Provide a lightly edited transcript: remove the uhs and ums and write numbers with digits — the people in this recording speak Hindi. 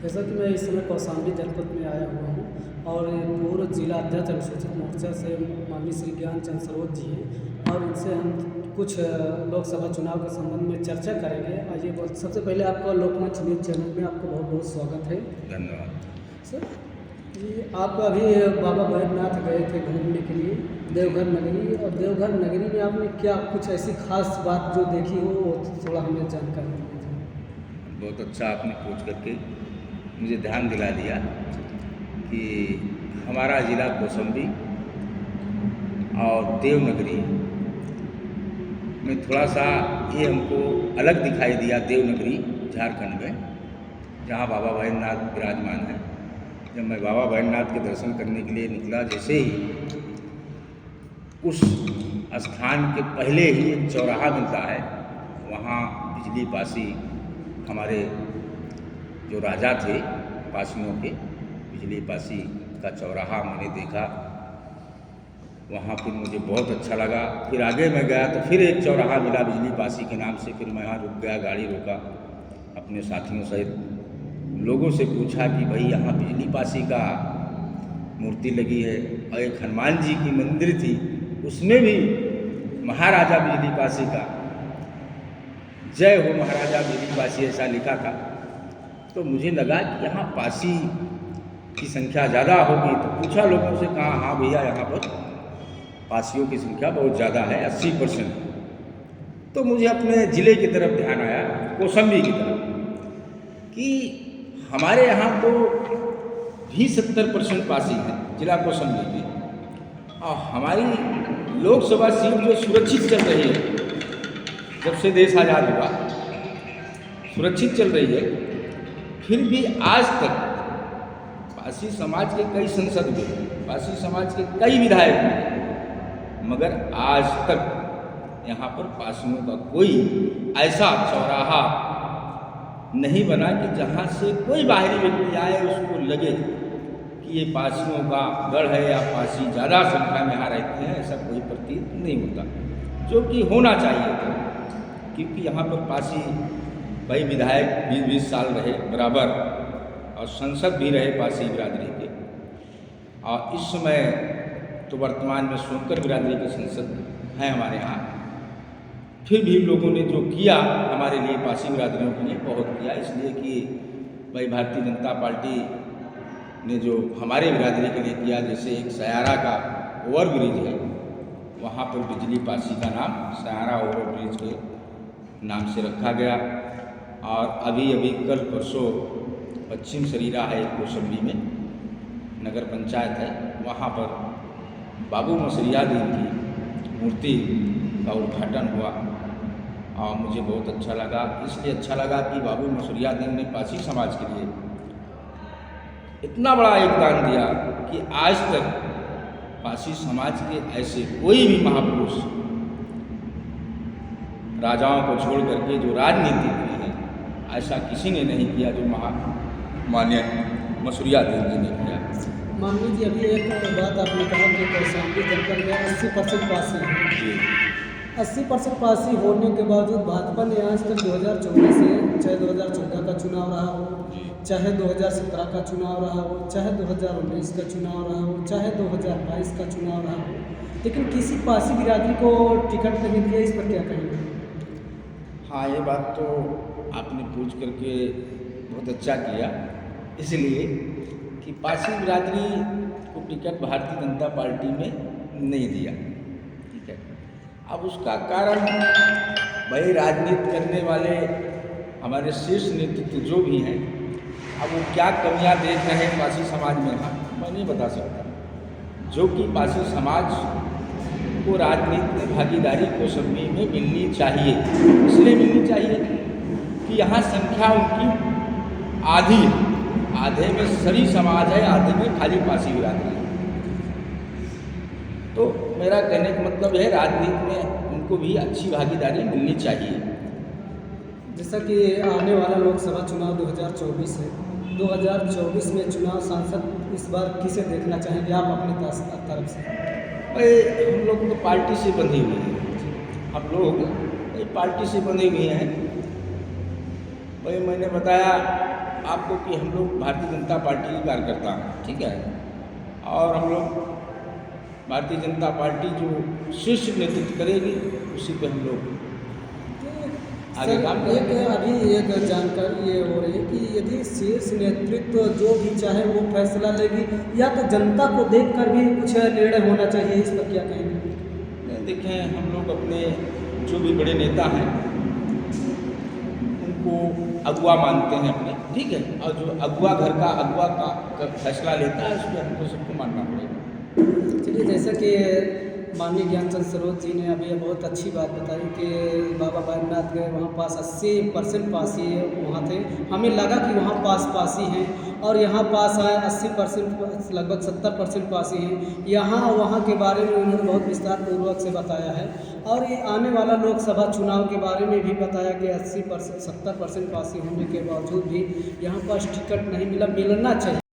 जैसा कि मैं इस समय कौशाम्बी जनपद में आया हुआ हूँ और पूर्व जिला अध्यक्ष अनुसूचित मोर्चा से माननीय श्री ज्ञानचंद सरोज जी हैं और इनसे हम कुछ लोकसभा चुनाव के संबंध में चर्चा करेंगे। आइए सबसे पहले आपका लोकमंच न्यूज़ चैनल में आपका बहुत बहुत स्वागत है। धन्यवाद सर जी, आप अभी बाबा बैद्यनाथ गए थे घूमने के लिए देवघर नगरी, और देवघर नगरी में आपने क्या कुछ ऐसी खास बात जो देखी हो वो थोड़ा हमें जानकारी दीजिए। बहुत अच्छा आपने पूछ करके मुझे ध्यान दिला दिया कि हमारा ज़िला कौशाम्बी और देवनगरी में थोड़ा सा ये हमको अलग दिखाई दिया। देवनगरी झारखंड में जहाँ बाबा बैद्यनाथ विराजमान है, जब मैं बाबा बैद्यनाथ के दर्शन करने के लिए निकला, जैसे ही उस स्थान के पहले ही एक चौराहा मिलता है, वहाँ बिजली पासी हमारे जो राजा थे पासियों के, बिजली पासी का चौराहा मैंने देखा। वहाँ फिर मुझे बहुत अच्छा लगा। फिर आगे मैं गया तो फिर एक चौराहा मिला बिजली पासी के नाम से। फिर मैं यहाँ रुक गया, गाड़ी रोका, अपने साथियों सहित लोगों से पूछा कि भाई यहाँ बिजली पासी का मूर्ति लगी है, और एक हनुमान जी की मंदिर थी, उसमें भी महाराजा बिजली पासी का जय हो महाराजा बिजली पासी ऐसा लिखा था। तो मुझे लगा कि यहाँ पासी की संख्या ज़्यादा होगी, तो पूछा लोगों से, कहा हाँ भैया यहाँ पर पासियों की संख्या बहुत ज़्यादा है, 80%। तो मुझे अपने ज़िले की तरफ ध्यान आया, कौशाम्बी की तरफ, कि हमारे यहाँ तो भी 70% पासी हैं जिला कौशाम्बी की, और हमारी लोकसभा सीट जो सुरक्षित चल रही है, जब से देश आज़ाद हुआ सुरक्षित चल रही है, फिर भी आज तक पासी समाज के कई सांसद हुए, पासी समाज के कई विधायक हुए, मगर आज तक यहाँ पर पासियों का कोई ऐसा चौराहा नहीं बना कि जहाँ से कोई बाहरी व्यक्ति आए उसको लगे कि ये पासियों का गढ़ है या पासी ज़्यादा संख्या में यहाँ रहते हैं। ऐसा कोई प्रतीत नहीं होता, जो कि होना चाहिए था, क्योंकि यहाँ पर पासी भाई विधायक 20-20 साल रहे बराबर, और सांसद भी रहे पासी बिरादरी के, और इस समय तो वर्तमान में सोनकर बिरादरी के सांसद हैं हमारे यहाँ। फिर भी लोगों ने जो किया हमारे लिए, पासी बिरादरियों के लिए बहुत किया, इसलिए कि भाई भारतीय जनता पार्टी ने जो हमारे बिरादरी के लिए किया, जैसे एक सयारा का ओवरब्रिज है, वहाँ पर बिजली पासी का नाम सयारा ओवरब्रिज के नाम से रखा गया। और अभी कल परसों पश्चिम शरीरा है कौशाम्बी में, नगर पंचायत है, वहाँ पर बाबू मसरिया दीन की मूर्ति का उद्घाटन हुआ, और मुझे बहुत अच्छा लगा। इसलिए अच्छा लगा कि बाबू मसरिया दीन ने पासी समाज के लिए इतना बड़ा योगदान दिया कि आज तक पासी समाज के ऐसे कोई भी महापुरुष राजाओं को छोड़ करके जो राजनीति में है, ऐसा किसी ने नहीं किया जो माननीय मसरिया दीन जी ने किया। माननीय जी, अभी एक बात आपने कहा कि कौशाम्बी जनपद में 80% पासी हैं जी। 80% पासी होने के बावजूद भाजपा ने आज तक 2014 से, चाहे 2014 का चुनाव रहा हो, चाहे 2017 का चुनाव रहा हो, चाहे 2019 का चुनाव रहा हो, चाहे 2022 का चुनाव रहा हो, लेकिन किसी पासी बिरादरी को टिकट नहीं दिया। इस पर क्या कहेंगे? हाँ, ये बात तो आपने पूछ करके बहुत अच्छा किया, इसलिए कि पासी बिरादरी को टिकट भारतीय जनता पार्टी में नहीं दिया। ठीक है, अब उसका कारण भाई राजनीति करने वाले हमारे शीर्ष नेतृत्व जो भी हैं, अब वो क्या कमियां देख रहे हैं पासी समाज में, हाँ मैं नहीं बता सकता। जो कि पासी समाज को राजनीति में भागीदारी कौशाम्बी में मिलनी चाहिए, इसलिए मिलनी चाहिए कि यहाँ संख्या उनकी आधी है, आधे में सभी समाज है, आधे में खाली पासी बिरादरी है। तो मेरा कहने का मतलब है राजनीति में उनको भी अच्छी भागीदारी मिलनी चाहिए। जैसा कि आने वाला लोकसभा चुनाव 2024 है, 2024 में चुनाव सांसद इस बार किसे देखना चाहेंगे आप अपनी तरफ से? भाई हम लोग तो पार्टी से बंधे हुए हैं, हम लोग पार्टी से बंधे हुए हैं। भाई मैंने बताया आपको कि हम लोग भारतीय जनता पार्टी के कार्यकर्ता हैं, ठीक है, और हम लोग भारतीय जनता पार्टी जो शीर्ष नेतृत्व करेगी उसी पे हम लोग आगे सर, काम एक करेंगे। अभी एक जानकारी ये हो रही है कि यदि शीर्ष नेतृत्व जो भी चाहे वो फैसला लेगी, या तो जनता को देखकर भी कुछ निर्णय होना चाहिए, इस पर क्या कहेंगे? देखें, हम लोग अपने जो भी बड़े नेता हैं उनको अगुआ मानते हैं अपने, ठीक है, और जो अगुआ घर का अगुआ का फैसला लेता है उसमें हमको सबको मानना पड़ेगा। चलिए, जैसा कि माननीय ज्ञानचंद सरोज जी ने अभी बहुत अच्छी बात बताई कि बाबा बैद्यनाथ गए, वहाँ पास 80% पासी वहाँ थे। हमें लगा कि वहाँ पासी हैं, और यहाँ पास आए 80%, लगभग 70% पासी हैं। यहाँ वहाँ के बारे में उन्होंने बहुत विस्तार पूर्वक से बताया है, और ये आने वाला लोकसभा चुनाव के बारे में भी बताया कि 80% 70% पासी होने के बावजूद भी यहाँ पास टिकट नहीं मिलना चाहिए।